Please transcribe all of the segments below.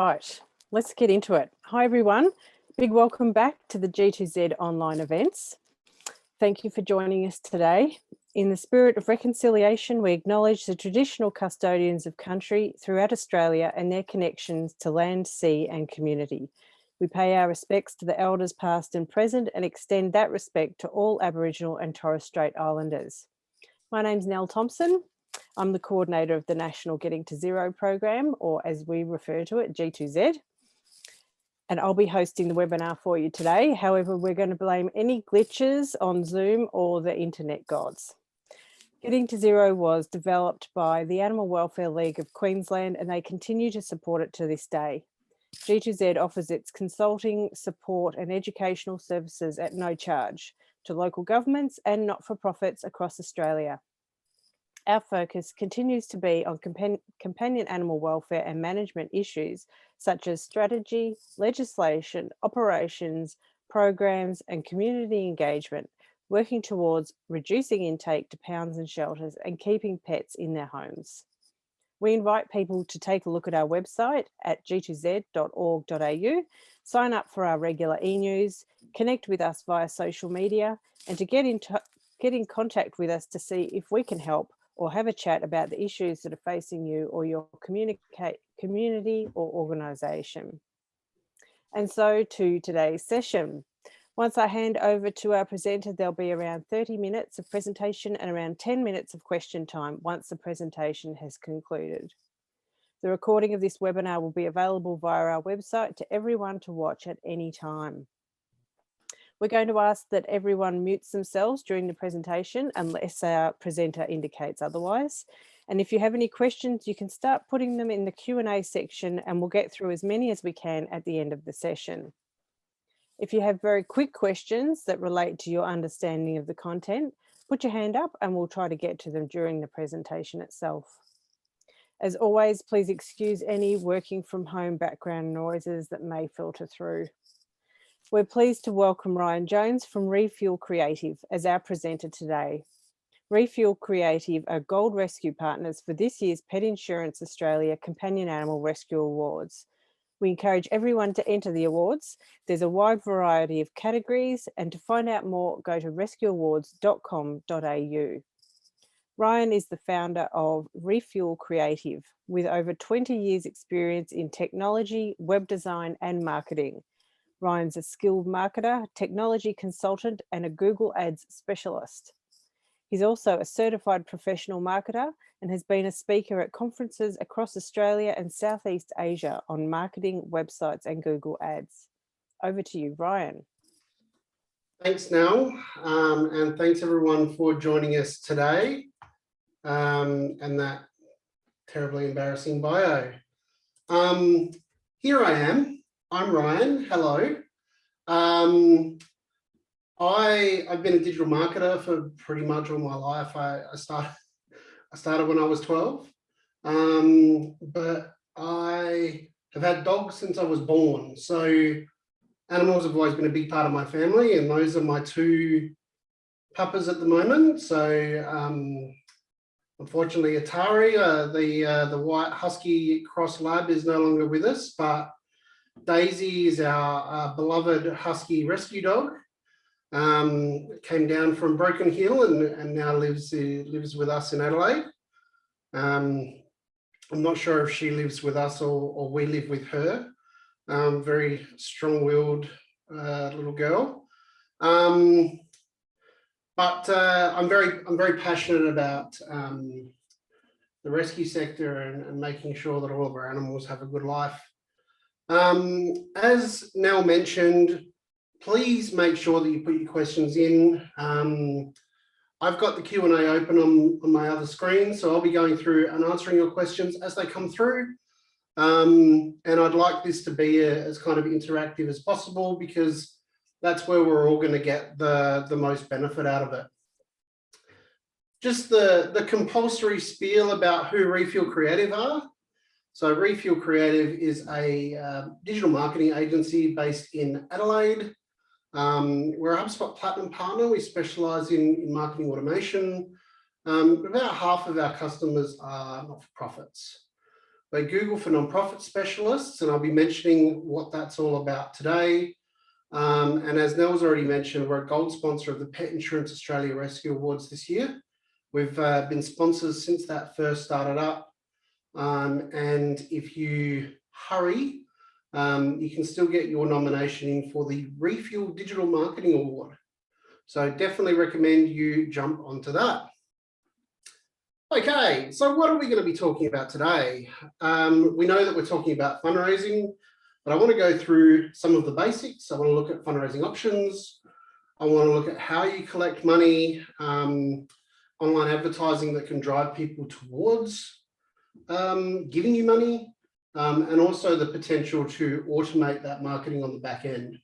Right, let's get into it. Hi everyone, big welcome back to the G2Z online events. Thank you for joining us today. In the spirit of reconciliation, we acknowledge the traditional custodians of country throughout Australia and their connections to land, sea and community. We pay our respects to the elders past and present and extend that respect to all Aboriginal and Torres Strait Islanders. My name's Nell Thompson. I'm the coordinator of the National Getting to Zero program, or as we refer to it, G2Z. And I'll be hosting the webinar for you today. However, we're going to blame any glitches on Zoom or the internet gods. Getting to Zero was developed by the Animal Welfare League of Queensland, and they continue to support it to this day. G2Z offers its consulting, support and educational services at no charge to local governments and not-for-profits across Australia. Our focus continues to be on companion animal welfare and management issues such as strategy, legislation, operations, programs and community engagement, working towards reducing intake to pounds and shelters and keeping pets in their homes. We invite people to take a look at our website at g2z.org.au, sign up for our regular e-news, connect with us via social media and to get in contact with us to see if we can help or have a chat about the issues that are facing you or your community or organisation. And so to today's session. Once I hand over to our presenter, there'll be around 30 minutes of presentation and around 10 minutes of question time once the presentation has concluded. The recording of this webinar will be available via our website to everyone to watch at any time. We're going to ask that everyone mutes themselves during the presentation unless our presenter indicates otherwise. And if you have any questions, you can start putting them in the Q&A section and we'll get through as many as we can at the end of the session. If you have very quick questions that relate to your understanding of the content, put your hand up and we'll try to get to them during the presentation itself. As always, please excuse any working from home background noises that may filter through. We're pleased to welcome Ryan Jones from Refuel Creative as our presenter today. Refuel Creative are Gold Rescue Partners for this year's Pet Insurance Australia Companion Animal Rescue Awards. We encourage everyone to enter the awards. There's a wide variety of categories, and to find out more, go to rescueawards.com.au. Ryan is the founder of Refuel Creative with over 20 years experience in technology, web design and marketing. Ryan's a skilled marketer, technology consultant and a Google Ads specialist. He's also a certified professional marketer and has been a speaker at conferences across Australia and Southeast Asia on marketing, websites and Google Ads. Over to you, Ryan. Thanks, Nell, and thanks everyone for joining us today and that terribly embarrassing bio. Here I am. I'm Ryan. Hello. I've been a digital marketer for pretty much all my life. I started when I was 12, but I have had dogs since I was born. So animals have always been a big part of my family, and those are my two puppas at the moment. So unfortunately, Atari, the white husky cross lab, is no longer with us, but Daisy is our beloved husky rescue dog. Came down from Broken Hill and now lives with us in Adelaide. I'm not sure if she lives with us or we live with her. Very strong-willed little girl. But I'm very passionate about the rescue sector and making sure that all of our animals have a good life. As Nell mentioned, please make sure that you put your questions in. I've got the Q&A open on my other screen, so I'll be going through and answering your questions as they come through. And I'd like this to be as kind of interactive as possible, because that's where we're all going to get the most benefit out of it. Just the compulsory spiel about who Refuel Creative are. So Refuel Creative is a digital marketing agency based in Adelaide. We're a HubSpot Platinum partner. We specialise in marketing automation. About half of our customers are not-for-profits. We're Google for nonprofit specialists, and I'll be mentioning what that's all about today. And as Nell's already mentioned, we're a gold sponsor of the Pet Insurance Australia Rescue Awards this year. We've been sponsors since that first started up. And if you hurry, you can still get your nomination in for the Refuel Digital Marketing Award. So definitely recommend you jump onto that. Okay, so what are we going to be talking about today? We know that we're talking about fundraising, but I want to go through some of the basics. I want to look at fundraising options. I want to look at how you collect money, online advertising that can drive people towards giving you money, and also the potential to automate that marketing on the back end.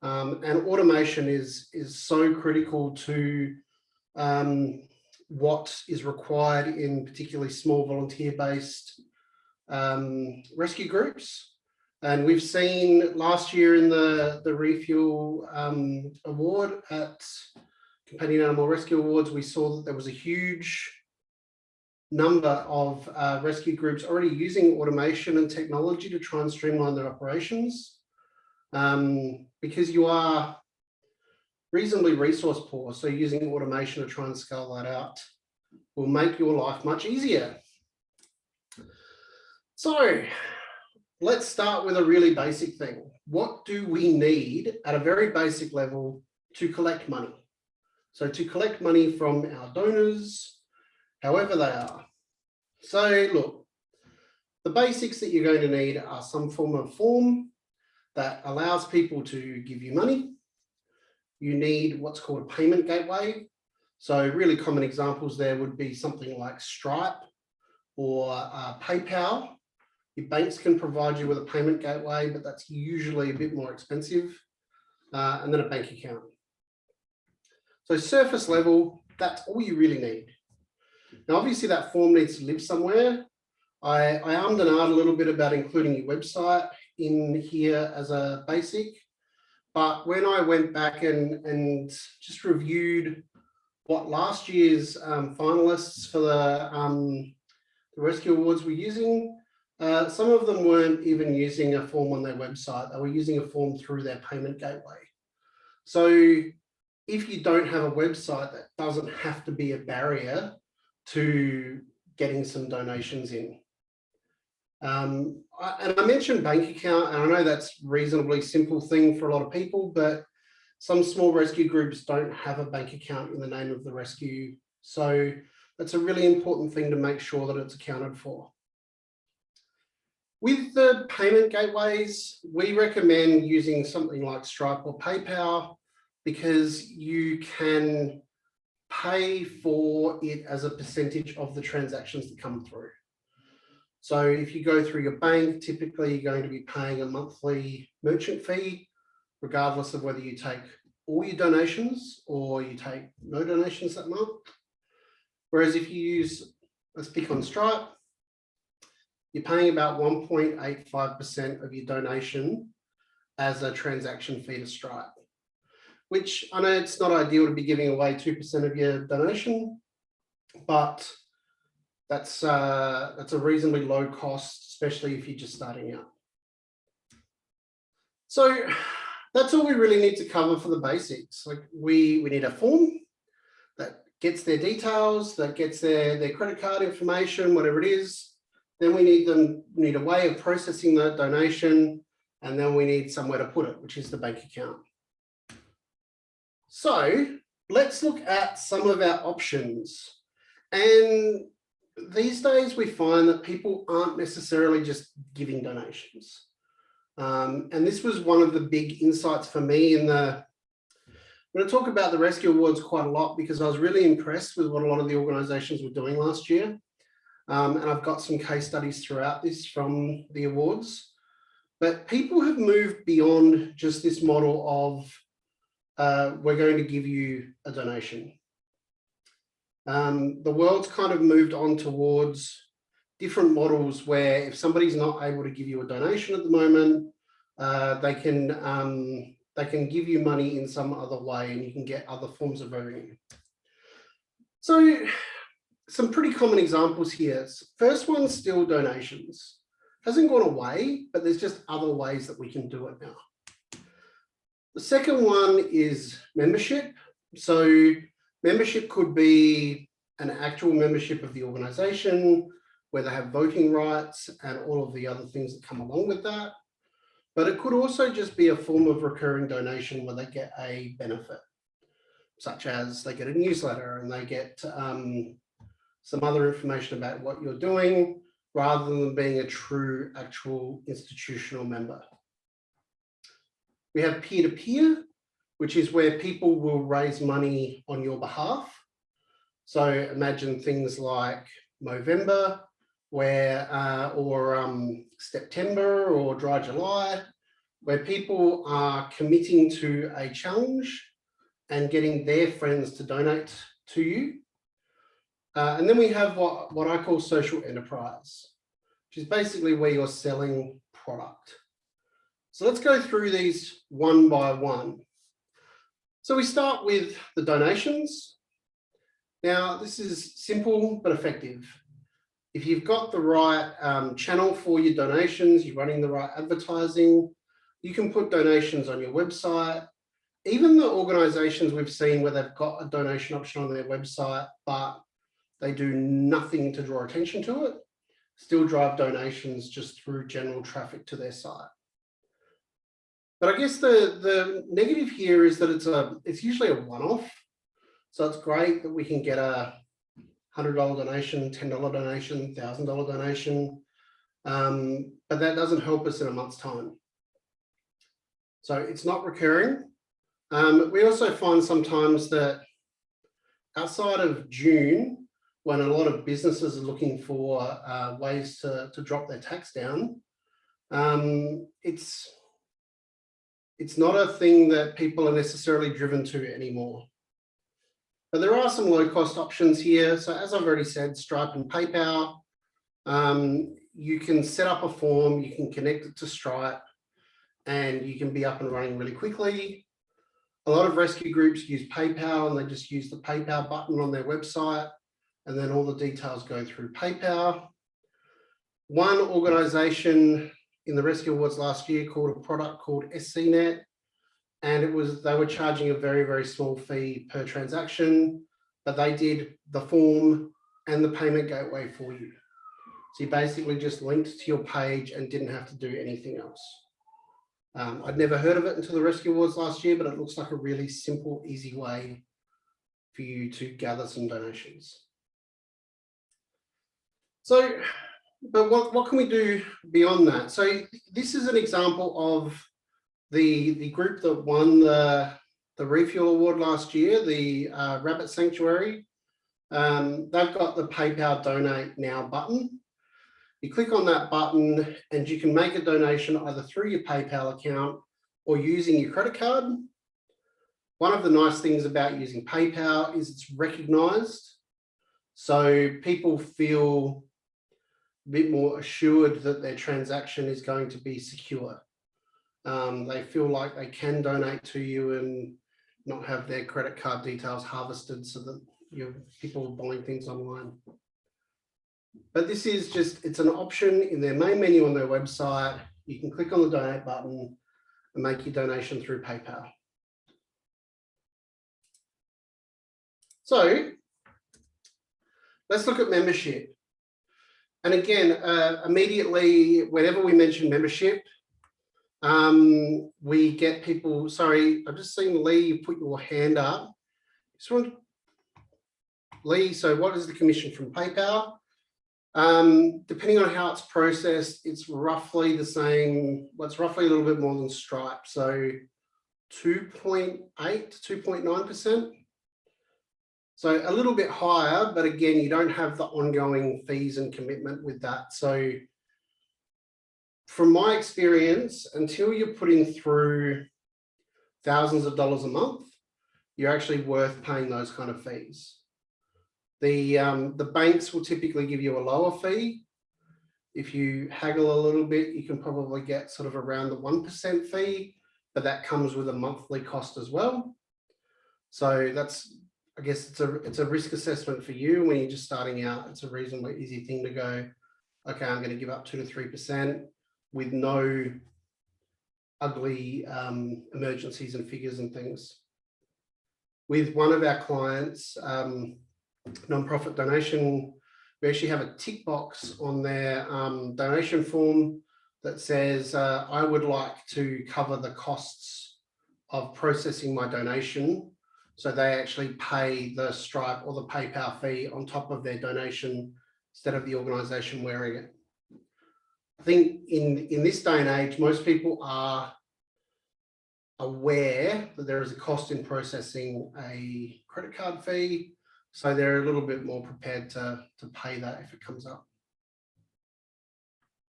And automation is so critical to what is required in particularly small volunteer-based rescue groups. And we've seen last year in the Refuel Award at Companion Animal Rescue Awards, we saw that there was a huge number of rescue groups already using automation and technology to try and streamline their operations. Because you are reasonably resource poor, so using automation to try and scale that out will make your life much easier. So let's start with a really basic thing. What do we need at a very basic level to collect money? So to collect money from our donors, however they are. So look, the basics that you're going to need are some form of form that allows people to give you money. You need what's called a payment gateway. So really common examples there would be something like Stripe or PayPal. Your banks can provide you with a payment gateway, but that's usually a bit more expensive. And then a bank account. So surface level, that's all you really need. Now, obviously that form needs to live somewhere. I ummed and ahed a little bit about including your website in here as a basic. But when I went back and just reviewed what last year's finalists for the Rescue Awards were using, some of them weren't even using a form on their website. They were using a form through their payment gateway. So if you don't have a website, that doesn't have to be a barrier to getting some donations in. And I mentioned bank account, and I know that's a reasonably simple thing for a lot of people, but some small rescue groups don't have a bank account in the name of the rescue. So that's a really important thing to make sure that it's accounted for. With the payment gateways, we recommend using something like Stripe or PayPal because you can pay for it as a percentage of the transactions that come through. So if you go through your bank, typically you're going to be paying a monthly merchant fee, regardless of whether you take all your donations or you take no donations that month. Whereas if you use, let's pick on Stripe, you're paying about 1.85% of your donation as a transaction fee to Stripe, which I know it's not ideal to be giving away 2% of your donation, but that's a reasonably low cost, especially if you're just starting out. So that's all we really need to cover for the basics. Like we need a form that gets their details, that gets their credit card information, whatever it is. Then we need a way of processing that donation, and then we need somewhere to put it, which is the bank account. So let's look at some of our options. And these days we find that people aren't necessarily just giving donations. And this was one of the big insights for me I'm going to talk about the Rescue Awards quite a lot because I was really impressed with what a lot of the organisations were doing last year. And I've got some case studies throughout this from the awards. But people have moved beyond just this model of we're going to give you a donation. The world's kind of moved on towards different models where if somebody's not able to give you a donation at the moment, they can give you money in some other way and you can get other forms of revenue. So some pretty common examples here. First one's still donations. Hasn't gone away, but there's just other ways that we can do it now. The second one is membership. So membership could be an actual membership of the organization where they have voting rights and all of the other things that come along with that. But it could also just be a form of recurring donation where they get a benefit, such as they get a newsletter and they get some other information about what you're doing, rather than being a true actual institutional member. We have peer-to-peer, which is where people will raise money on your behalf. So imagine things like Movember, where or September or Dry July, where people are committing to a challenge and getting their friends to donate to you. And then we have what I call social enterprise, which is basically where you're selling product. So let's go through these one by one. So we start with the donations. Now, this is simple but effective. If you've got the right channel for your donations, you're running the right advertising, you can put donations on your website. Even the organizations we've seen where they've got a donation option on their website, but they do nothing to draw attention to it, still drive donations just through general traffic to their site. But I guess the negative here is that it's usually a one-off. So it's great that we can get a $100 donation, $10 donation, $1,000 donation, but that doesn't help us in a month's time. So it's not recurring. We also find sometimes that outside of June, when a lot of businesses are looking for ways to drop their tax down, it's not a thing that people are necessarily driven to anymore. But there are some low cost options here. So as I've already said, Stripe and PayPal, you can set up a form, you can connect it to Stripe, and you can be up and running really quickly. A lot of rescue groups use PayPal and they just use the PayPal button on their website, and then all the details go through PayPal. One organization in the Rescue Awards last year called a product called SCNet, and they were charging a very, very small fee per transaction, but they did the form and the payment gateway for you. So you basically just linked to your page and didn't have to do anything else. I'd never heard of it until the Rescue Awards last year, but it looks like a really simple, easy way for you to gather some donations. So, but what can we do beyond that? So this is an example of the group that won the Refuel Award last year, the Rabbit Sanctuary. They've got the PayPal Donate Now button. You click on that button and you can make a donation either through your PayPal account or using your credit card. One of the nice things about using PayPal is it's recognized. So people feel a bit more assured that their transaction is going to be secure. They feel like they can donate to you and not have their credit card details harvested so that people are buying things online. But this is it's an option in their main menu on their website. You can click on the donate button and make your donation through PayPal. So let's look at membership. And again, immediately, whenever we mention membership, we get people, sorry, I've just seen Lee, you put your hand up. Lee, so what is the commission from PayPal? Depending on how it's processed, it's roughly the same, well, it's roughly a little bit more than Stripe. So 2.8 to 2.9%. So a little bit higher, but again, you don't have the ongoing fees and commitment with that. So from my experience, until you're putting through thousands of dollars a month, you're actually worth paying those kind of fees. The banks will typically give you a lower fee. If you haggle a little bit, you can probably get sort of around the 1% fee, but that comes with a monthly cost as well. So that's I guess it's a risk assessment for you when you're just starting out. It's a reasonably easy thing to go, okay, I'm going to give up 2 to 3% with no ugly emergencies and figures and things. With one of our clients, nonprofit donation, we actually have a tick box on their donation form that says, I would like to cover the costs of processing my donation. So they actually pay the Stripe or the PayPal fee on top of their donation instead of the organisation wearing it. I think in this day and age, most people are aware that there is a cost in processing a credit card fee, so they're a little bit more prepared to pay that if it comes up.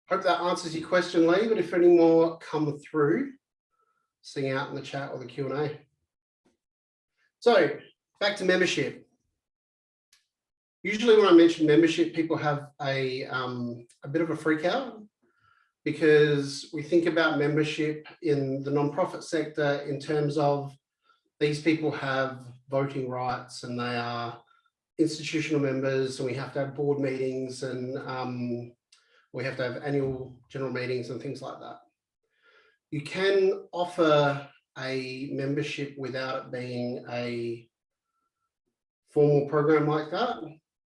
Hope that answers your question, Lee, but if any more come through, sing out in the chat or the Q&A. So back to membership. Usually when I mention membership, people have a bit of a freak out, because we think about membership in the nonprofit sector in terms of these people have voting rights and they are institutional members, and we have to have board meetings, and we have to have annual general meetings and things like that. You can offer a membership without it being a formal program like that.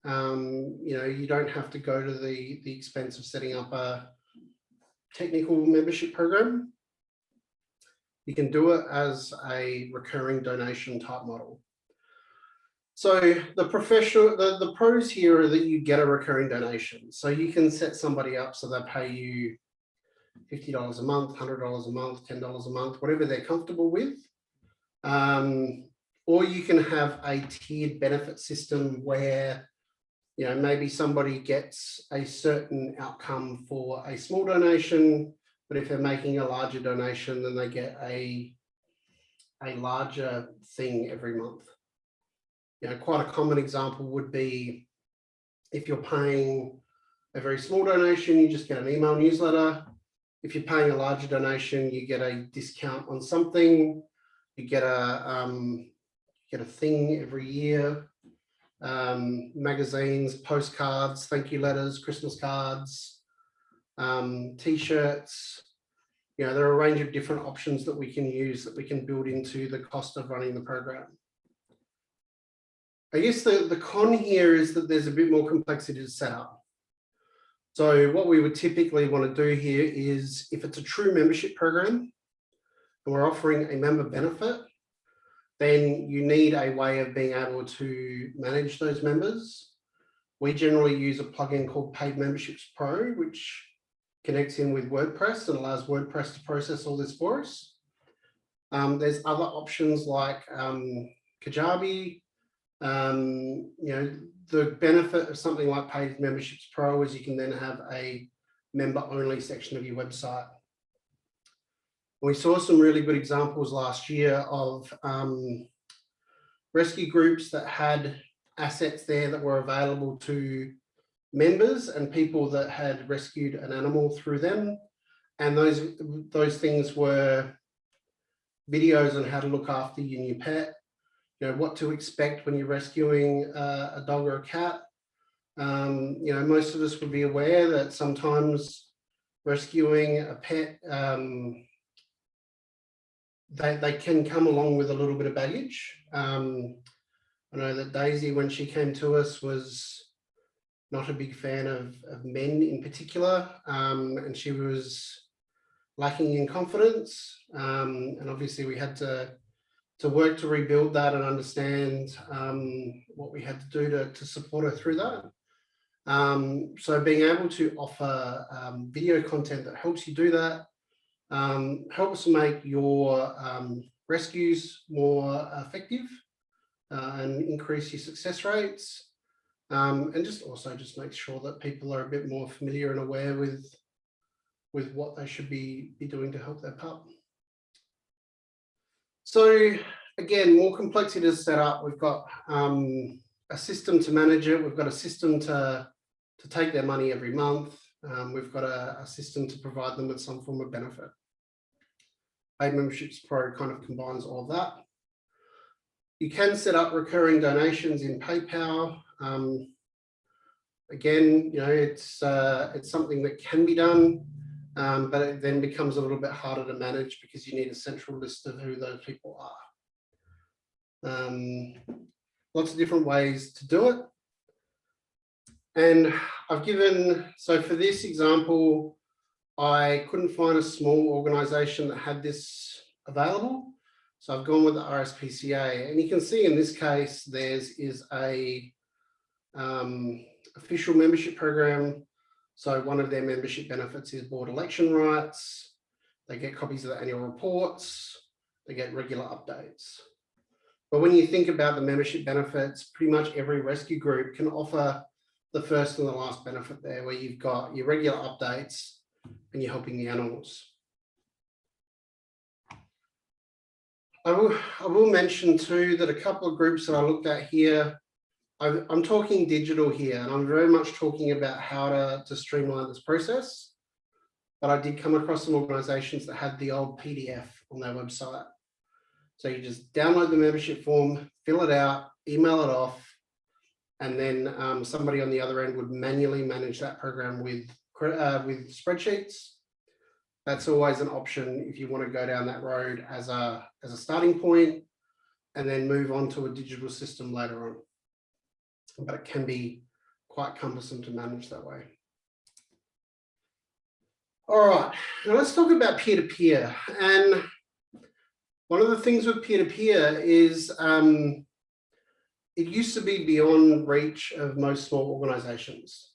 You know, you don't have to go to the expense of setting up a technical membership program. You can do it as a recurring donation type model. So the pros here are that you get a recurring donation. So you can set somebody up so they pay you $50 a month, $100 a month, $10 a month, whatever they're comfortable with. Or you can have a tiered benefit system where, you know, maybe somebody gets a certain outcome for a small donation, but if they're making a larger donation, then they get a larger thing every month. You know, quite a common example would be if you're paying a very small donation, you just get an email newsletter. If you're paying a larger donation, you get a discount on something. You get a thing every year. Magazines, postcards, thank you letters, Christmas cards, t-shirts. You know, there are a range of different options that we can use that we can build into the cost of running the program. I guess the con here is that there's a bit more complexity to set up. So what we would typically want to do here is, if it's a true membership program and we're offering a member benefit, then you need a way of being able to manage those members. We generally use a plugin called Paid Memberships Pro, which connects in with WordPress and allows WordPress to process all this for us. There's other options like Kajabi. You know, the benefit of something like Paid Memberships Pro is you can then have a member-only section of your website. We saw some really good examples last year of rescue groups that had assets there that were available to members and people that had rescued an animal through them. And those things were videos on how to look after your new pet, you know, what to expect when you're rescuing a dog or a cat. You know, most of us would be aware that sometimes rescuing a pet, they can come along with a little bit of baggage. I know that Daisy, when she came to us, was not a big fan of men in particular, and she was lacking in confidence. And obviously we had to work to rebuild that and understand what we had to do to support her through that. So being able to offer video content that helps you do that, helps make your rescues more effective and increase your success rates, and just make sure that people are a bit more familiar and aware with what they should be doing to help their pup. So again, more complexity to set up. We've got a system to manage it. We've got a system to take their money every month. We've got a system to provide them with some form of benefit. Paid Memberships Pro kind of combines all of that. You can set up recurring donations in PayPal. Again, you know, it's something that can be done, but it then becomes a little bit harder to manage because you need a central list of who those people are. Lots of different ways to do it. And I've given, so for this example, I couldn't find a small organisation that had this available. So I've gone with the RSPCA, and you can see in this case, theirs is a official membership program. So one of their membership benefits is board election rights. They get copies of the annual reports. They get regular updates. But when you think about the membership benefits, pretty much every rescue group can offer the first and the last benefit there, where you've got your regular updates and you're helping the animals. I will mention too that a couple of groups that I looked at here, I'm talking digital here, and I'm very much talking about how to streamline this process. But I did come across some organisations that had the old PDF on their website. So you just download the membership form, fill it out, email it off, and then somebody on the other end would manually manage that program with spreadsheets. That's always an option if you want to go down that road as a starting point, and then move on to a digital system later on. But it can be quite cumbersome to manage that way. All right, now let's talk about peer-to-peer. And one of the things with peer-to-peer is it used to be beyond reach of most small organizations.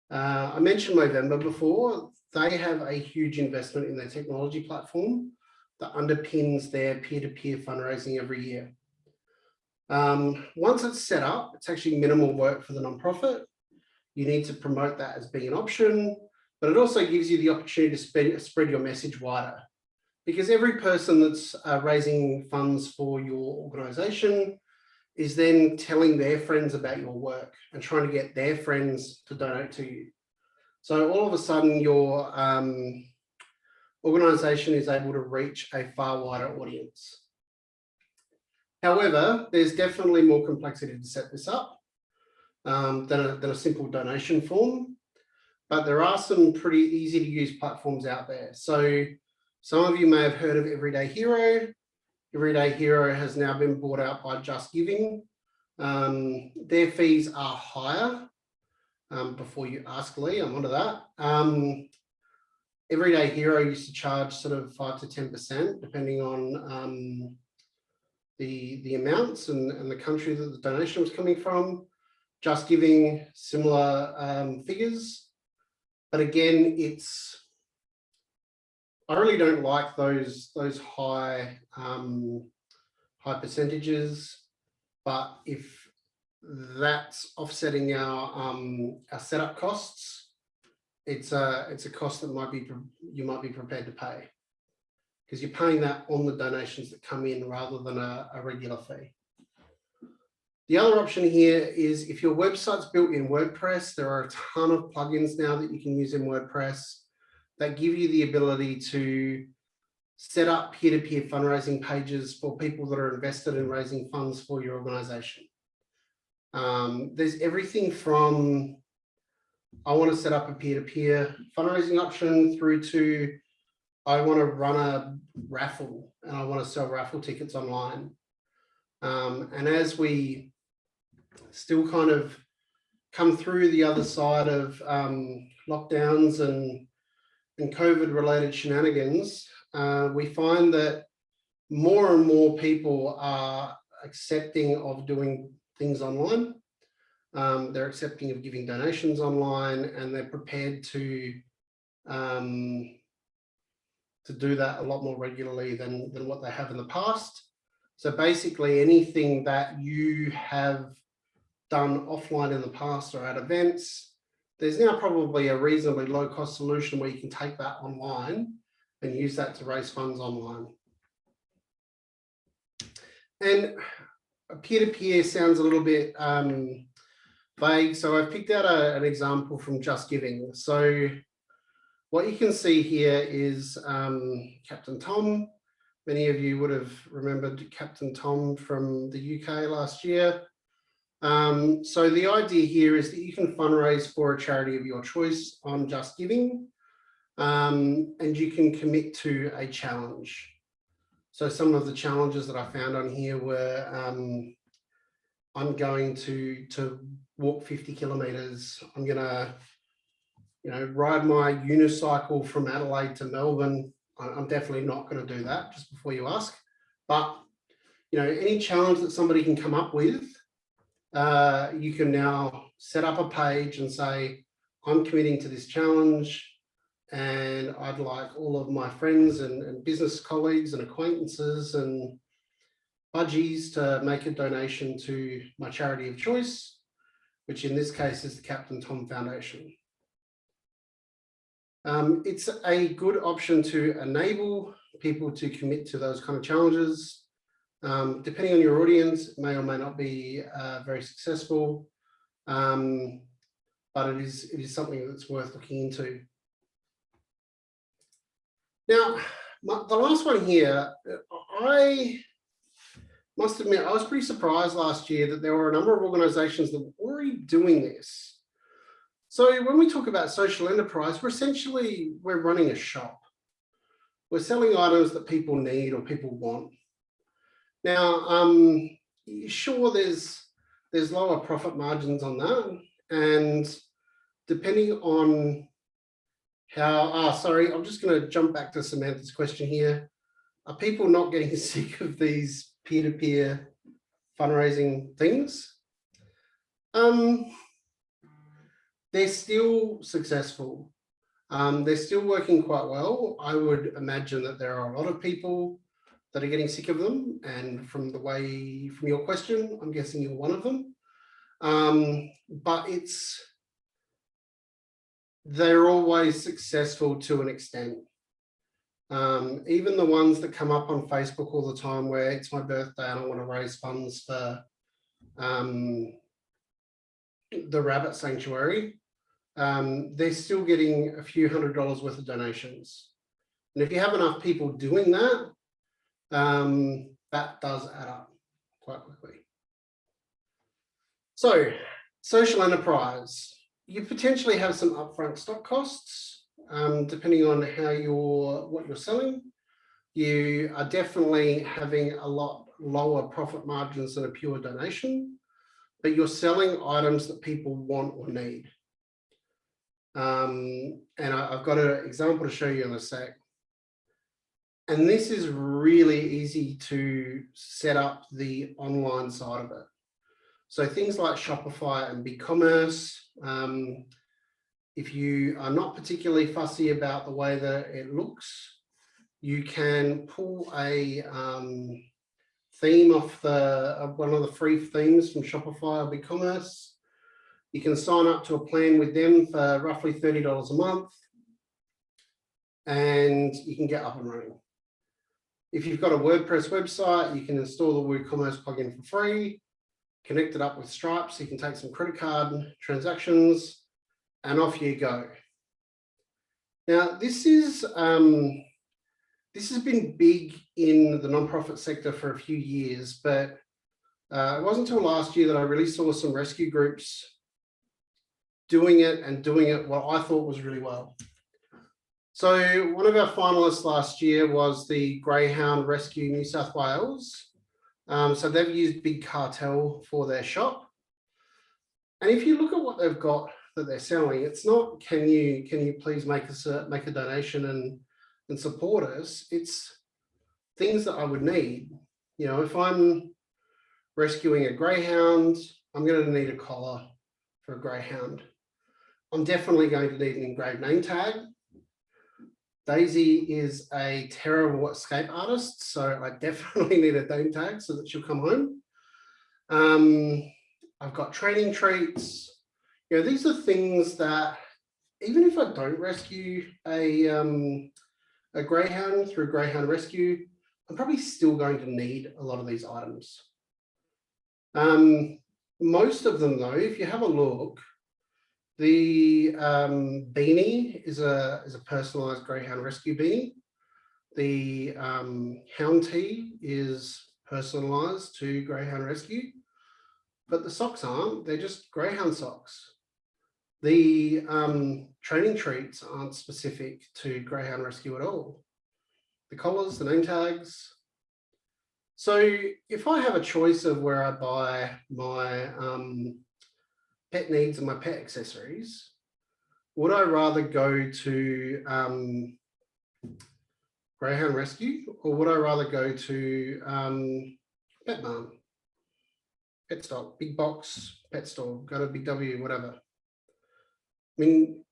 I mentioned Movember before. They have a huge investment in their technology platform that underpins their peer-to-peer fundraising every year. Once it's set up, it's actually minimal work for the nonprofit. You need to promote that as being an option, but it also gives you the opportunity to spread your message wider, because every person that's raising funds for your organization is then telling their friends about your work and trying to get their friends to donate to you. So all of a sudden your organization is able to reach a far wider audience. However, there's definitely more complexity to set this up than a simple donation form, but there are some pretty easy to use platforms out there. So some of you may have heard of Everyday Hero. Everyday Hero has now been bought out by Just Giving. Their fees are higher. Before you ask Lee, I'm onto that. Everyday Hero used to charge sort of 5 to 10%, depending on the amounts and the country that the donation was coming from. Just Giving, similar figures. But again, I really don't like those high percentages, but if that's offsetting our setup costs, it's a cost that you might be prepared to pay, because you're paying that on the donations that come in rather than a regular fee. The other option here is if your website's built in WordPress, there are a ton of plugins now that you can use in WordPress that give you the ability to set up peer-to-peer fundraising pages for people that are invested in raising funds for your organization. There's everything from, I want to set up a peer-to-peer fundraising option, through to, I want to run a raffle and I want to sell raffle tickets online. And as we still kind of come through the other side of lockdowns and COVID-related shenanigans, we find that more and more people are accepting of doing things online. They're accepting of giving donations online, and they're prepared to do that a lot more regularly than what they have in the past. So basically anything that you have done offline in the past or at events, there's now probably a reasonably low cost solution where you can take that online and use that to raise funds online. And peer-to-peer sounds a little bit vague, so I've picked out an example from Just Giving. So what you can see here is Captain Tom. Many of you would have remembered Captain Tom from the UK last year. So the idea here is that you can fundraise for a charity of your choice on Just Giving, and you can commit to a challenge. So some of the challenges that I found on here were I'm going to walk 50 kilometres. I'm going to, ride my unicycle from Adelaide to Melbourne. I'm definitely not going to do that, just before you ask. But, any challenge that somebody can come up with, you can now set up a page and say, I'm committing to this challenge, and I'd like all of my friends and business colleagues and acquaintances and budgies to make a donation to my charity of choice, which in this case is the Captain Tom Foundation. It's a good option to enable people to commit to those kind of challenges. Depending on your audience, it may or may not be very successful, but it is something that's worth looking into. Now, the last one here, I must admit, I was pretty surprised last year that there were a number of organisations that were already doing this. So when we talk about social enterprise, we're running a shop. We're selling items that people need or people want. Now, sure, there's lower profit margins on that, and depending on how, sorry, I'm just going to jump back to Samantha's question here. Are people not getting sick of these peer-to-peer fundraising things? They're still successful. They're still working quite well. I would imagine that there are a lot of people that are getting sick of them. And from your question, I'm guessing you're one of them. But they're always successful to an extent. Even the ones that come up on Facebook all the time where it's my birthday and I want to raise funds for the rabbit sanctuary, they're still getting a few $100s worth of donations. And if you have enough people doing that, that does add up quite quickly. So, social enterprise. You potentially have some upfront stock costs, depending on what you're selling. You are definitely having a lot lower profit margins than a pure donation, but you're selling items that people want or need. And I've got an example to show you in a sec. And this is really easy to set up the online side of it. So things like Shopify and BigCommerce, if you are not particularly fussy about the way that it looks, you can pull a theme off one of the free themes from Shopify or BigCommerce. You can sign up to a plan with them for roughly $30 a month, and you can get up and running. If you've got a WordPress website, you can install the WooCommerce plugin for free, connect it up with Stripe so you can take some credit card transactions, and off you go. Now, this has been big in the nonprofit sector for a few years, but it wasn't until last year that I really saw some rescue groups doing it what I thought was really well. So one of our finalists last year was the Greyhound Rescue New South Wales. So they've used Big Cartel for their shop. And if you look at what they've got that they're selling, it's not, can you please make a donation and support us? It's things that I would need. If I'm rescuing a greyhound, I'm going to need a collar for a greyhound. I'm definitely going to need an engraved name tag. Daisy is a terrible escape artist, so I definitely need a name tag so that she'll come home. I've got training treats. These are things that even if I don't rescue a greyhound through Greyhound Rescue, I'm probably still going to need a lot of these items. Most of them, though, if you have a look, the beanie is a personalized Greyhound Rescue beanie. the hound tee is personalised to Greyhound Rescue, but the socks aren't. They're just Greyhound socks. The training treats aren't specific to Greyhound Rescue at all. The collars, the name tags. So if I have a choice of where I buy my pet needs and my pet accessories, would I rather go to Greyhound Rescue, or would I rather go to Pet Barn, Pet Stock, Big Box, Pet Store, go to Big W, whatever? I mean,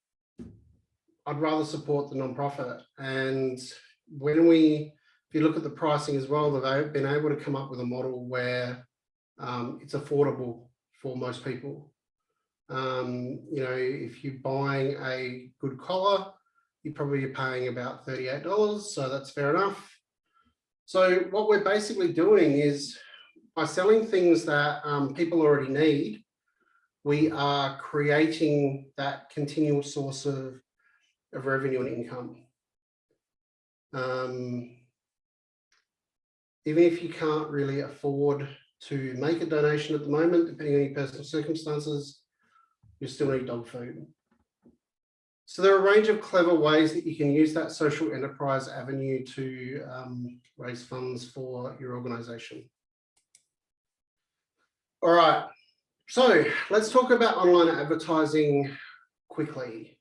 I'd rather support the non-profit. And if you look at the pricing as well, they've been able to come up with a model where it's affordable for most people. If you're buying a good collar, you're probably paying about $38, so that's fair enough. So what we're basically doing is, by selling things that people already need, we are creating that continual source of revenue and income. Even if you can't really afford to make a donation at the moment, depending on your personal circumstances, you still need dog food. So there are a range of clever ways that you can use that social enterprise avenue to raise funds for your organisation. All right, so let's talk about online advertising quickly.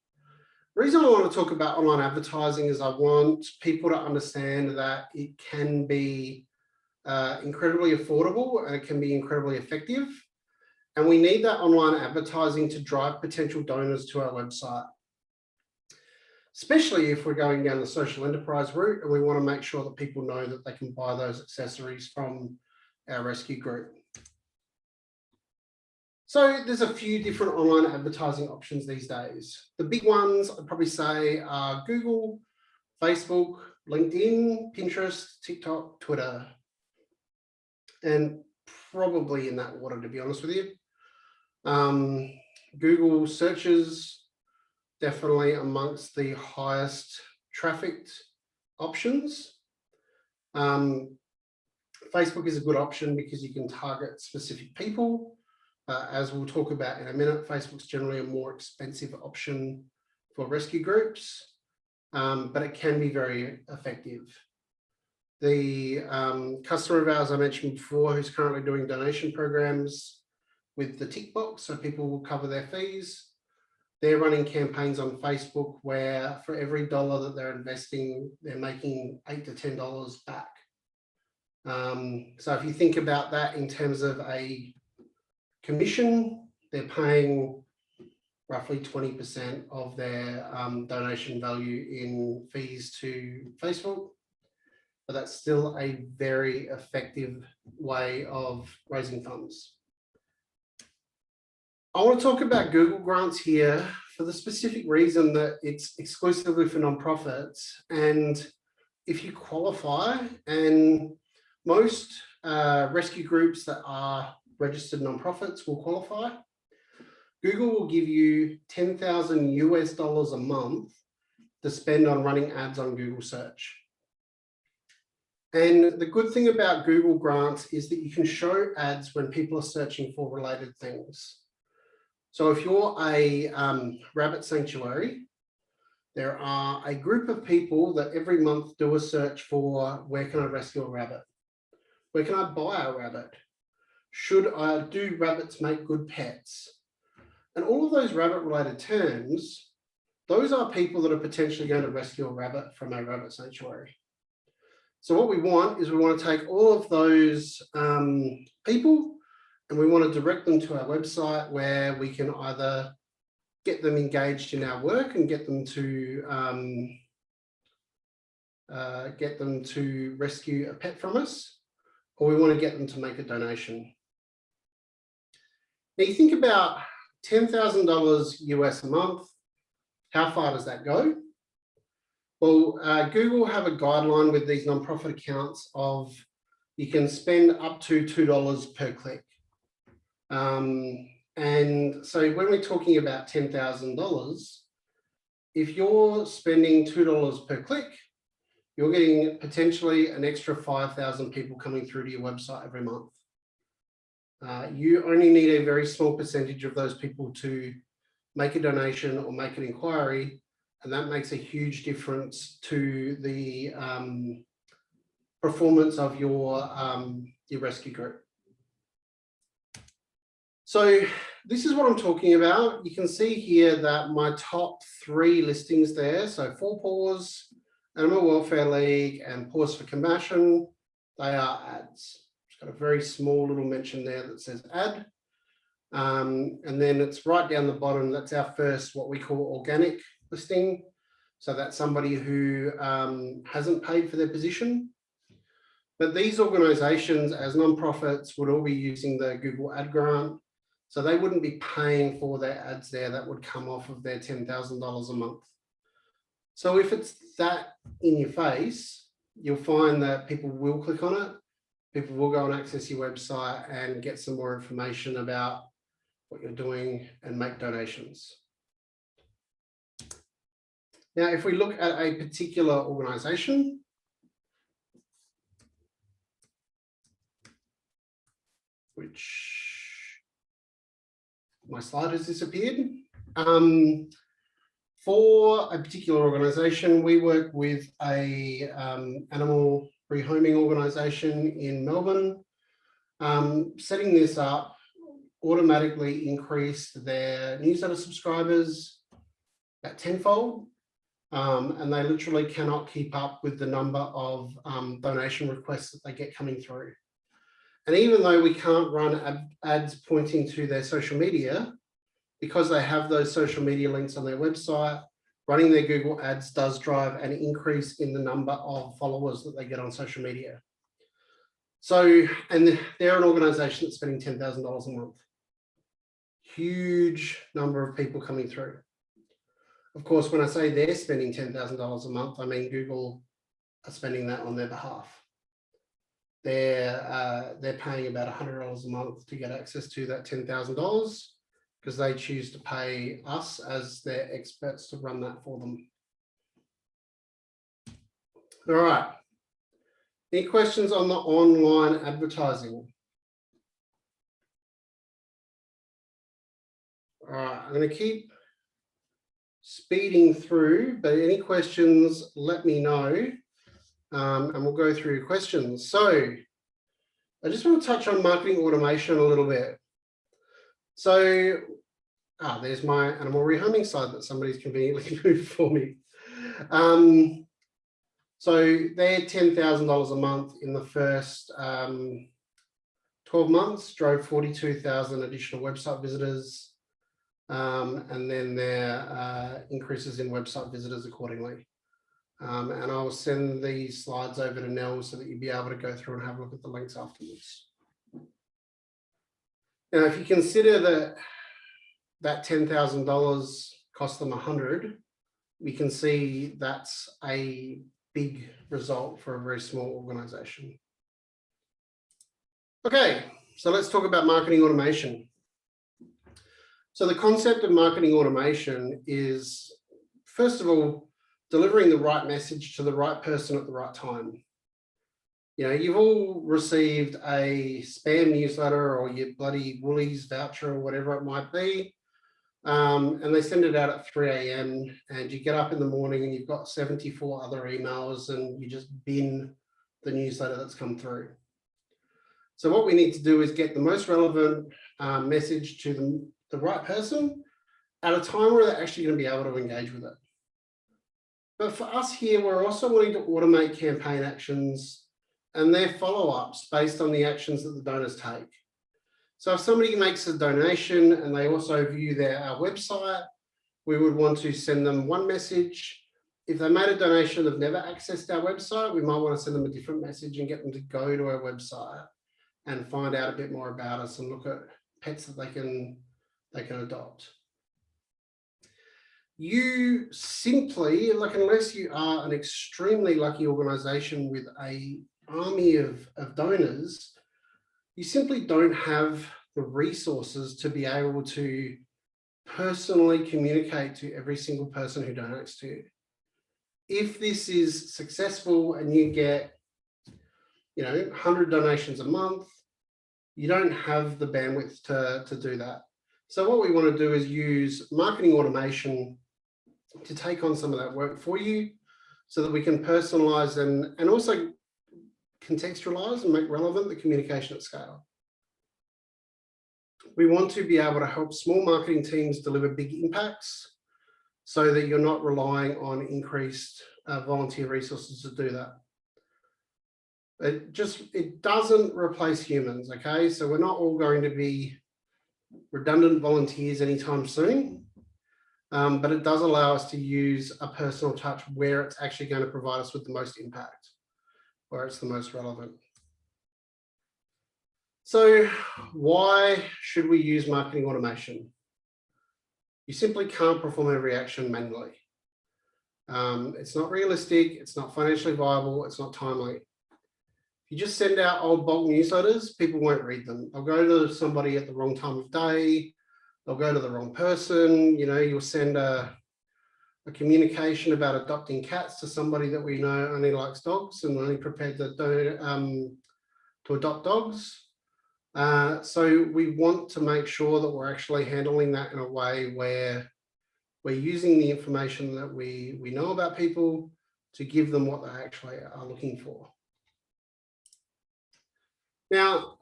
The reason I want to talk about online advertising is I want people to understand that it can be incredibly affordable and it can be incredibly effective. And we need that online advertising to drive potential donors to our website, especially if we're going down the social enterprise route and we want to make sure that people know that they can buy those accessories from our rescue group. So there's a few different online advertising options these days. The big ones I'd probably say are Google, Facebook, LinkedIn, Pinterest, TikTok, Twitter, and probably in that order, to be honest with you. Google searches, definitely amongst the highest trafficked options. Facebook is a good option because you can target specific people. As we'll talk about in a minute, Facebook's generally a more expensive option for rescue groups, but it can be very effective. The customer of ours I mentioned before, who's currently doing donation programs with the tick box, so people will cover their fees. They're running campaigns on Facebook where for every dollar that they're investing, they're making $8 to $10 back. So if you think about that in terms of a commission, they're paying roughly 20% of their donation value in fees to Facebook, but that's still a very effective way of raising funds. I want to talk about Google grants here for the specific reason that it's exclusively for nonprofits. And if you qualify, and most rescue groups that are registered nonprofits will qualify, Google will give you $10,000 US a month to spend on running ads on Google search. And the good thing about Google grants is that you can show ads when people are searching for related things. So if you're a rabbit sanctuary, there are a group of people that every month do a search for, where can I rescue a rabbit? Where can I buy a rabbit? Do rabbits make good pets? And all of those rabbit related terms, those are people that are potentially going to rescue a rabbit from a rabbit sanctuary. So what we want is we want to take all of those people and we want to direct them to our website where we can either get them engaged in our work and get them to rescue a pet from us, or we want to get them to make a donation. Now you think about $10,000 US a month, how far does that go? Well, Google have a guideline with these nonprofit accounts of you can spend up to $2 per click. And so when we're talking about $10,000, if you're spending $2 per click, you're getting potentially an extra 5,000 people coming through to your website every month. You only need a very small percentage of those people to make a donation or make an inquiry, and that makes a huge difference to the performance of your rescue group. So this is what I'm talking about. You can see here that my top 3 listings there, so 4 Paws, Animal Welfare League, and Paws for Compassion, they are ads. It's got a very small little mention there that says ad. And then it's right down the bottom, that's our first, what we call organic listing. So that's somebody who hasn't paid for their position. But these organizations as nonprofits would all be using the Google ad grant. So they wouldn't be paying for their ads there. That would come off of their $10,000 a month. So if it's that in your face, you'll find that people will click on it. People will go and access your website and get some more information about what you're doing and make donations. Now, if we look at a particular organization, which my slide has disappeared. For a particular organization, we work with a animal rehoming organization in Melbourne. Setting this up automatically increased their newsletter subscribers at 10-fold, and they literally cannot keep up with the number of donation requests that they get coming through. And even though we can't run ads pointing to their social media, because they have those social media links on their website, running their Google ads does drive an increase in the number of followers that they get on social media. So, and they're an organization that's spending $10,000 a month. Huge number of people coming through. Of course, when I say they're spending $10,000 a month, I mean Google are spending that on their behalf. They're paying about $100 a month to get access to that $10,000 because they choose to pay us as their experts to run that for them. All right. Any questions on the online advertising? All right, I'm going to keep speeding through, but any questions, let me know. And we'll go through your questions. So I just want to touch on marketing automation a little bit. So there's my animal rehoming slide that somebody's conveniently moved for me. So they're $10,000 a month in the first 12 months, drove 42,000 additional website visitors, and then their increases in website visitors accordingly. And I'll send these slides over to Nell so that you'll be able to go through and have a look at the links afterwards. Now, if you consider that $10,000 cost them $100, we can see that's a big result for a very small organization. Okay, so let's talk about marketing automation. So the concept of marketing automation is, first of all, delivering the right message to the right person at the right time. You know, you've all received a spam newsletter or your bloody Woolies voucher or whatever it might be, and they send it out at 3 a.m. and you get up in the morning and you've got 74 other emails and you just bin the newsletter that's come through. So what we need to do is get the most relevant message to the right person at a time where they're actually going to be able to engage with it. But for us here, we're also wanting to automate campaign actions and their follow-ups based on the actions that the donors take. So if somebody makes a donation and they also view our website, we would want to send them one message. If they made a donation, they've never accessed our website, we might want to send them a different message and get them to go to our website and find out a bit more about us and look at pets that they can adopt. You simply, unless you are an extremely lucky organization with an army of donors, you simply don't have the resources to be able to personally communicate to every single person who donates to you. if this is successful and you get, 100 donations a month, you don't have the bandwidth to do that. So what we want to do is use marketing automation to take on some of that work for you so that we can personalize and also contextualize and make relevant the communication at scale. We want to be able to help small marketing teams deliver big impacts so that you're not relying on increased volunteer resources to do that. It doesn't replace humans, okay? So we're not all going to be redundant volunteers anytime soon, but it does allow us to use a personal touch where it's actually going to provide us with the most impact, where it's the most relevant. So why should we use marketing automation? You simply can't perform every action manually. It's not realistic, it's not financially viable, it's not timely. If you just send out old bulk newsletters, people won't read them. They'll go to somebody at the wrong time of day, they'll go to the wrong person, you'll send a communication about adopting cats to somebody that we know only likes dogs and only prepared to adopt dogs. So we want to make sure that we're actually handling that in a way where we're using the information that we know about people to give them what they actually are looking for. Now,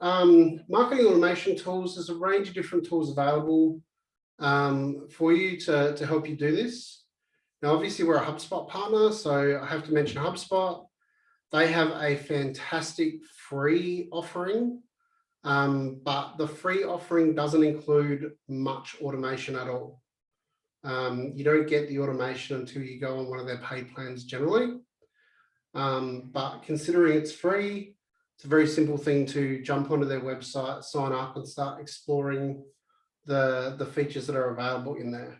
marketing automation tools, there's a range of different tools available for you to help you do this. Now, obviously, we're a HubSpot partner, so I have to mention HubSpot. They have a fantastic free offering, but the free offering doesn't include much automation at all. You don't get the automation until you go on one of their paid plans generally. But considering it's free, it's a very simple thing to jump onto their website, sign up and start exploring the features that are available in there.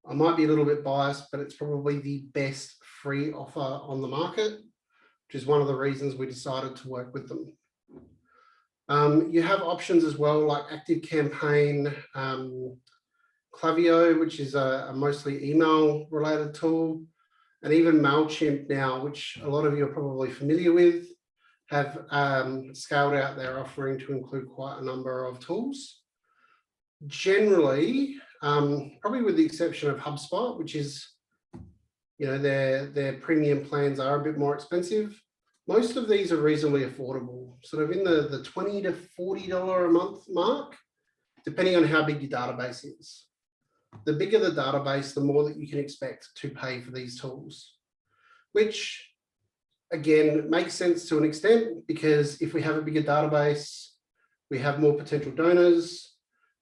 I might be a little bit biased, but it's probably the best free offer on the market, which is one of the reasons we decided to work with them. You have options as well like ActiveCampaign, Klaviyo, which is a mostly email related tool, and even MailChimp now, which a lot of you are probably familiar with, have scaled out their offering to include quite a number of tools. Generally, probably with the exception of HubSpot, which is, their premium plans are a bit more expensive. Most of these are reasonably affordable, sort of in the $20 to $40 a month mark, depending on how big your database is. The bigger the database, the more that you can expect to pay for these tools, which again makes sense to an extent, because if we have a bigger database, we have more potential donors.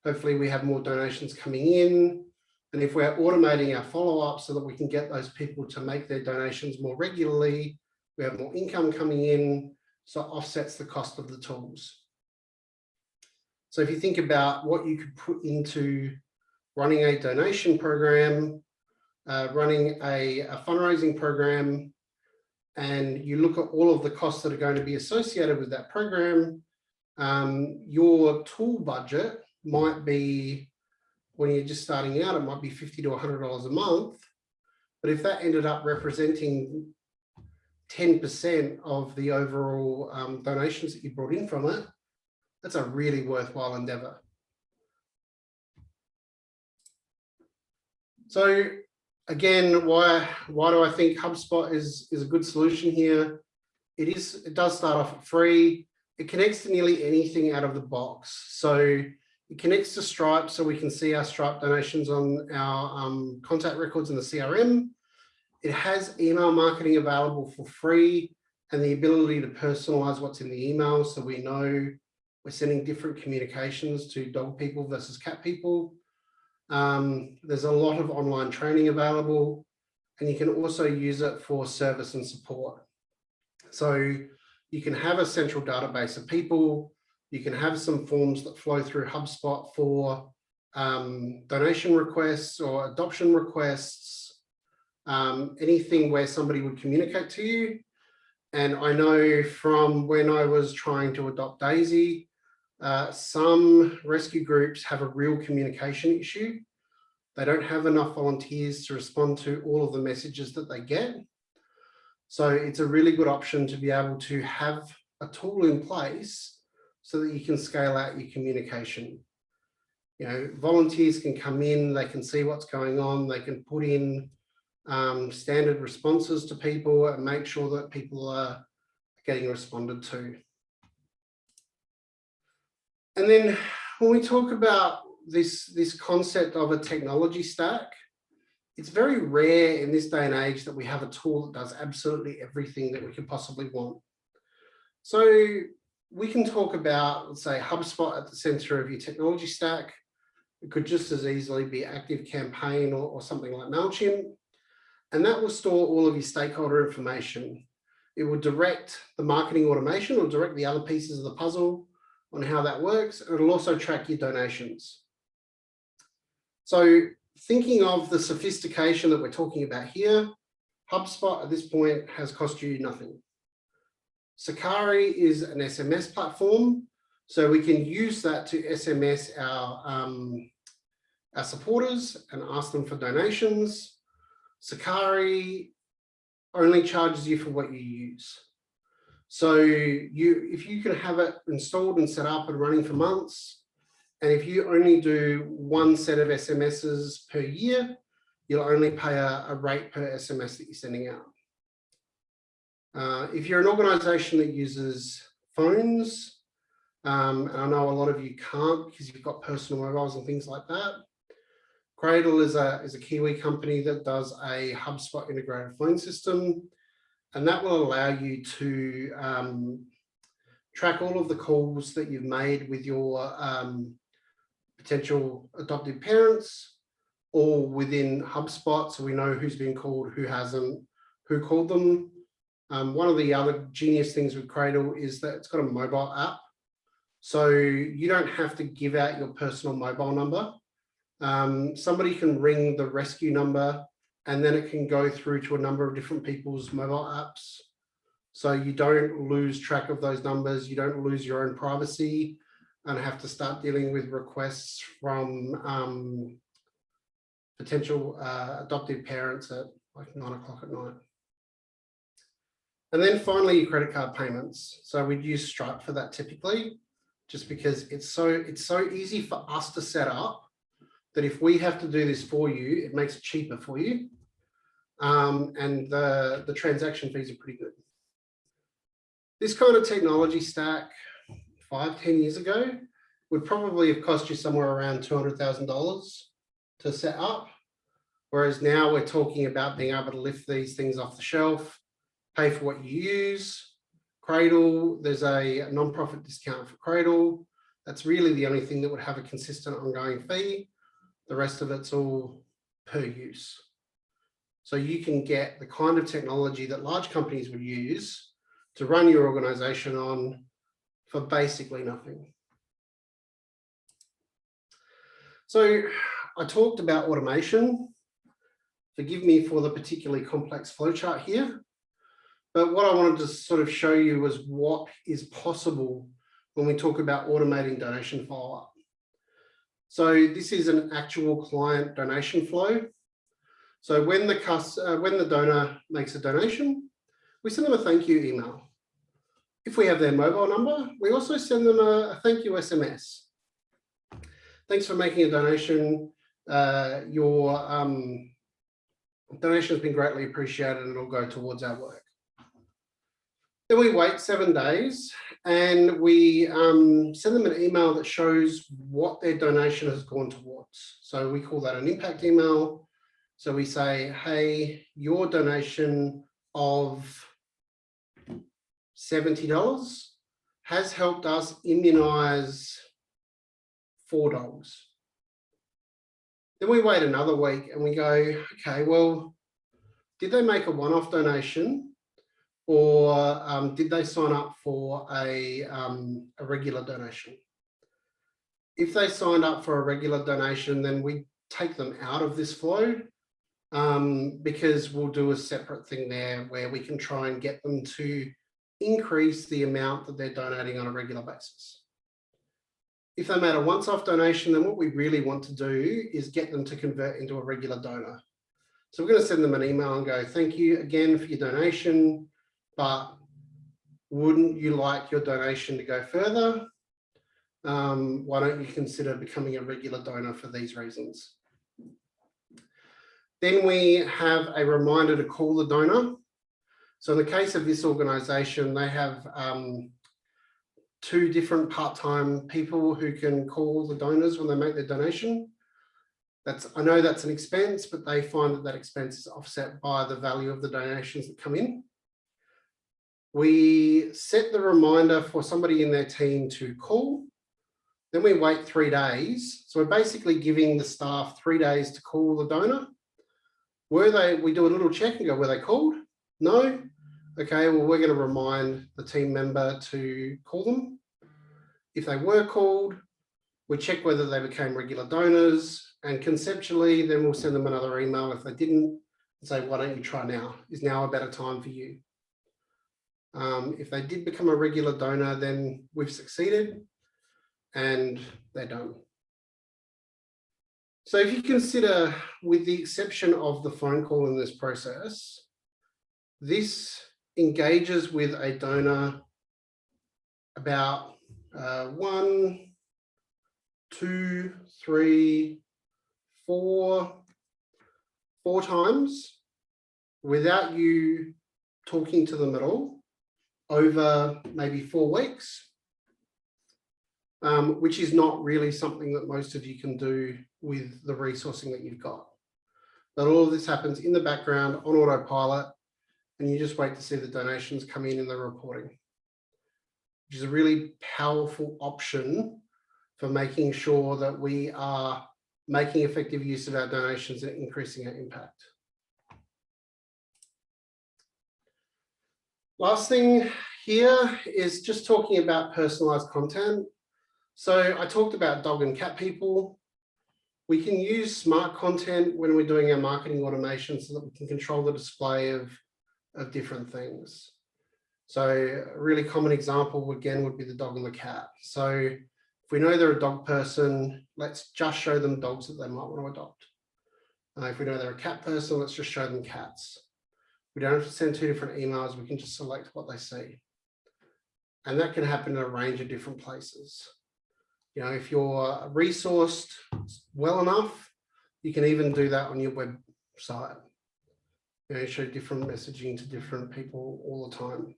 Hopefully we have more donations coming in. And if we're automating our follow-up so that we can get those people to make their donations more regularly, we have more income coming in, so it offsets the cost of the tools. So if you think about what you could put into running a donation program, running a fundraising program, and you look at all of the costs that are going to be associated with that program, your tool budget might be, when you're just starting out, it might be $50 to $100 a month. But if that ended up representing 10% of the overall donations that you brought in from it, that's a really worthwhile endeavor. So again, why do I think HubSpot is a good solution here? It does start off free. It connects to nearly anything out of the box. So it connects to Stripe, so we can see our Stripe donations on our contact records in the CRM. It has email marketing available for free and the ability to personalize what's in the email, so we know we're sending different communications to dog people versus cat people. There's a lot of online training available, and you can also use it for service and support. So you can have a central database of people. You can have some forms that flow through HubSpot for donation requests or adoption requests, anything where somebody would communicate to you. And I know from when I was trying to adopt Daisy, some rescue groups have a real communication issue. They don't have enough volunteers to respond to all of the messages that they get. So it's a really good option to be able to have a tool in place so that you can scale out your communication. Volunteers can come in, they can see what's going on, they can put in standard responses to people and make sure that people are getting responded to. And then when we talk about this concept of a technology stack, it's very rare in this day and age that we have a tool that does absolutely everything that we could possibly want. So we can talk about, let's say, HubSpot at the center of your technology stack. It could just as easily be ActiveCampaign or something like MailChimp. And that will store all of your stakeholder information. It will direct the marketing automation or direct the other pieces of the puzzle on how that works. And it'll also track your donations. So thinking of the sophistication that we're talking about here, HubSpot at this point has cost you nothing. Sakari is an SMS platform, so we can use that to SMS our supporters and ask them for donations. Sakari only charges you for what you use. So if you can have it installed and set up and running for months, and if you only do one set of SMSs per year, you'll only pay a rate per SMS that you're sending out. If you're an organization that uses phones, and I know a lot of you can't because you've got personal mobiles and things like that, Cradle is a Kiwi company that does a HubSpot integrated phone system, and that will allow you to track all of the calls that you've made with your potential adoptive parents, all within HubSpot, so we know who's been called, who hasn't, who called them. One of the other genius things with Cradle is that it's got a mobile app, so you don't have to give out your personal mobile number. Somebody can ring the rescue number and then it can go through to a number of different people's mobile apps. So you don't lose track of those numbers, you don't lose your own privacy and have to start dealing with requests from potential adoptive parents at like 9 o'clock at night. And then finally, your credit card payments. So we'd use Stripe for that typically, just because it's so easy for us to set up that if we have to do this for you, it makes it cheaper for you. And the transaction fees are pretty good. This kind of technology stack 5-10 years ago would probably have cost you somewhere around $200,000 to set up. Whereas now we're talking about being able to lift these things off the shelf, pay for what you use. Cradle, there's a non-profit discount for Cradle. That's really the only thing that would have a consistent ongoing fee. The rest of it's all per use. So you can get the kind of technology that large companies would use to run your organization on for basically nothing. So I talked about automation. Forgive me for the particularly complex flowchart here, but what I wanted to sort of show you was what is possible when we talk about automating donation follow-up. So this is an actual client donation flow. So when the donor makes a donation, we send them a thank you email. If we have their mobile number, we also send them a thank you SMS. Thanks for making a donation. Your donation has been greatly appreciated and it'll go towards our work. Then we wait 7 days and we send them an email that shows what their donation has gone towards. So we call that an impact email. So we say, hey, your donation of $70 has helped us immunize 4 dogs. Then we wait another week and we go, okay, well, did they make a one-off donation or did they sign up for a regular donation? If they signed up for a regular donation, then we take them out of this flow because we'll do a separate thing there where we can try and get them to increase the amount that they're donating on a regular basis. if they made a once-off donation, then what we really want to do is get them to convert into a regular donor. So we're going to send them an email and go, thank you again for your donation, but wouldn't you like your donation to go further? Why don't you consider becoming a regular donor for these reasons? Then we have a reminder to call the donor. So in the case of this organisation, they have 2 different part-time people who can call the donors when they make their donation. I know that's an expense, but they find that expense is offset by the value of the donations that come in. We set the reminder for somebody in their team to call. Then we wait 3 days. So we're basically giving the staff 3 days to call the donor. We do a little check and go, were they called? No. Okay, well, we're going to remind the team member to call them. If they were called, we check whether they became regular donors, and conceptually, then we'll send them another email if they didn't and say, why don't you try now? Is now a better time for you? If they did become a regular donor, then we've succeeded and they're done. So if you consider, with the exception of the phone call in this process, this engages with a donor about 1, 2, 3, 4 times without you talking to them at all over maybe 4 weeks, which is not really something that most of you can do with the resourcing that you've got. But all of this happens in the background on autopilot, and you just wait to see the donations come in the reporting, which is a really powerful option for making sure that we are making effective use of our donations and increasing our impact. Last thing here is just talking about personalized content. So I talked about dog and cat people. We can use smart content when we're doing our marketing automation so that we can control the display of different things. So a really common example, again, would be the dog and the cat. So if we know they're a dog person, let's just show them dogs that they might want to adopt. If we know they're a cat person, let's just show them cats. We don't have to send 2 different emails. We can just select what they see. And that can happen in a range of different places. You know, if you're resourced well enough, you can even do that on your website. You know, show different messaging to different people all the time.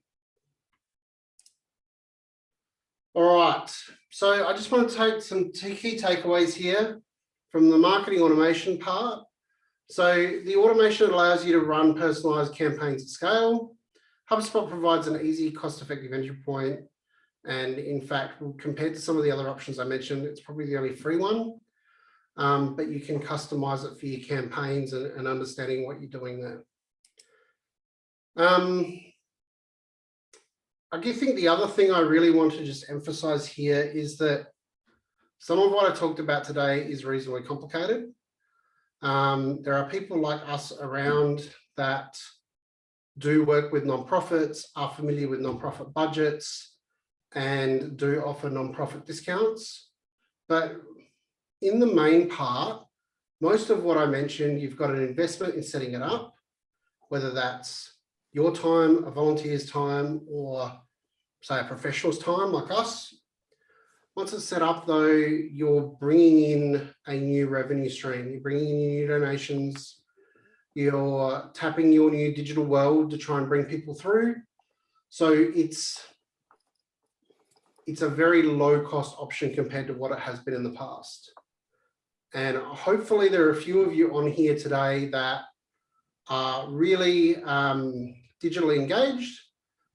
All right, so I just want to take some key takeaways here from the marketing automation part. So the automation allows you to run personalized campaigns at scale. HubSpot provides an easy, cost-effective entry point. And in fact, compared to some of the other options I mentioned, it's probably the only free one. But you can customize it for your campaigns and understanding what you're doing there. I do think the other thing I really want to just emphasize here is that some of what I talked about today is reasonably complicated. There are people like us around that do work with nonprofits, are familiar with nonprofit budgets, and do offer nonprofit discounts. But in the main part, most of what I mentioned, you've got an investment in setting it up, whether that's your time, a volunteer's time, or say a professional's time like us. Once it's set up though, you're bringing in a new revenue stream. You're bringing in new donations. You're tapping your new digital world to try and bring people through. So it's a very low cost option compared to what it has been in the past. And hopefully there are a few of you on here today that are really digitally engaged,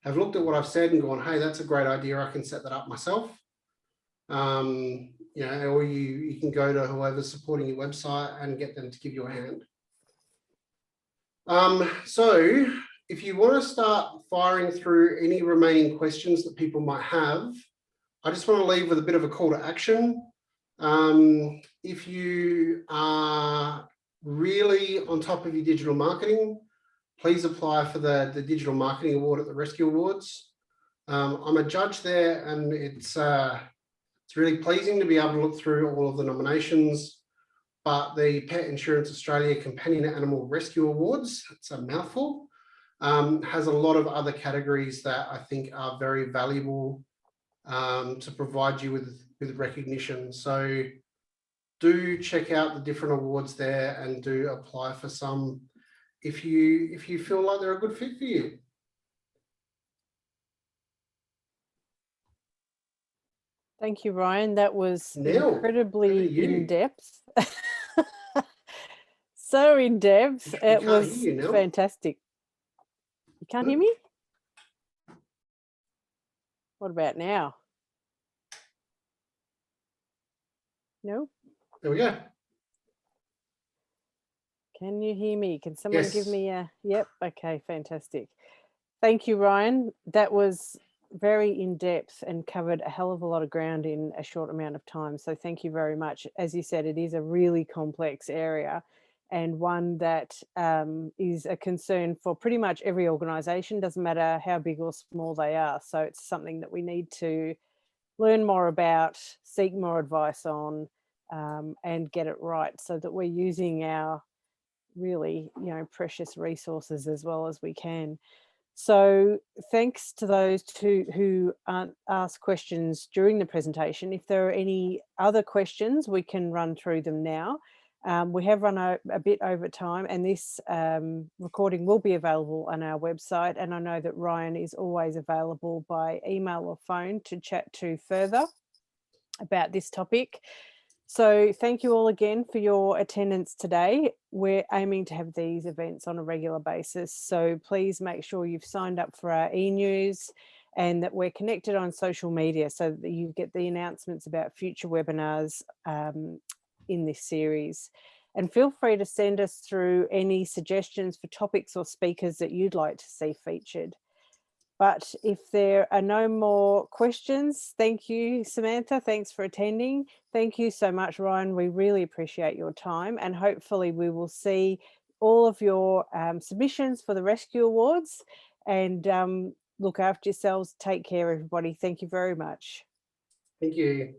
have looked at what I've said and gone, hey, that's a great idea. I can set that up myself. You know, or you can go to whoever's supporting your website and get them to give you a hand. So if you want to start firing through any remaining questions that people might have, I just want to leave with a bit of a call to action. If you are really on top of your digital marketing, please apply for the Digital Marketing Award at the Rescue Awards. I'm a judge there, and it's It's really pleasing to be able to look through all of the nominations, but the Pet Insurance Australia Companion Animal Rescue Awards, it's a mouthful, has a lot of other categories that I think are very valuable to provide you with recognition. So do check out the different awards there and do apply for some if you feel like they're a good fit for you. Thank you, Ryan. That was Neil, incredibly in-depth. So in-depth. It was fantastic. You can't hear me? What about now? No? There we go. Can you hear me? Can someone give me a... Yep. Okay, fantastic. Thank you, Ryan. That was very in-depth and covered a hell of a lot of ground in a short amount of time. So thank you very much. As you said, it is a really complex area and one that is a concern for pretty much every organisation, doesn't matter how big or small they are. So it's something that we need to learn more about, seek more advice on, and get it right so that we're using our really, precious resources as well as we can. So thanks to those who asked questions during the presentation. If there are any other questions, we can run through them now. We have run a bit over time, and this recording will be available on our website. And I know that Ryan is always available by email or phone to chat to further about this topic. So thank you all again for your attendance today. We're aiming to have these events on a regular basis. So please make sure you've signed up for our e-news and that we're connected on social media so that you get the announcements about future webinars in this series. And feel free to send us through any suggestions for topics or speakers that you'd like to see featured. But if there are no more questions, thank you, Samantha. Thanks for attending. Thank you so much, Ryan. We really appreciate your time, and hopefully we will see all of your submissions for the Rescue Awards. And look after yourselves. Take care, everybody. Thank you very much. Thank you.